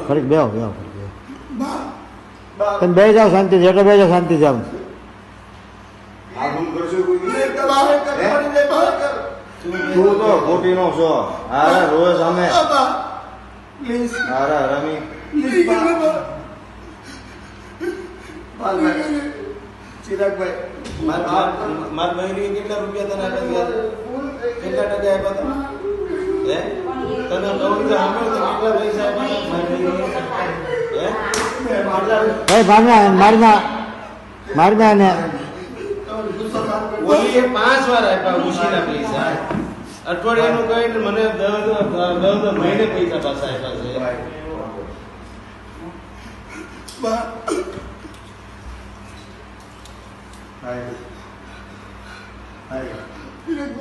ખરી બે તમે બે જાઓ શાંતિ એટલે બે જાઓ શાંતિ જાઓ તું તો ખોટી નો છો હારે રોજ અમે હારે રમી ચિરાગભાઈ માર બહેરી કેટલા રૂપિયા તને કેટલા ટકા આપ્યા તમે હે તને કહું તો અમે તો કેટલા પૈસા આપ્યા માર બહેરી હે મારના ને ઓલીએ 5 વાર આપ્યા ઉશીના પૈસા અઠવાડિયાનું કહીને મને 10 મહિને પૈસા પાછા આપ્યા છે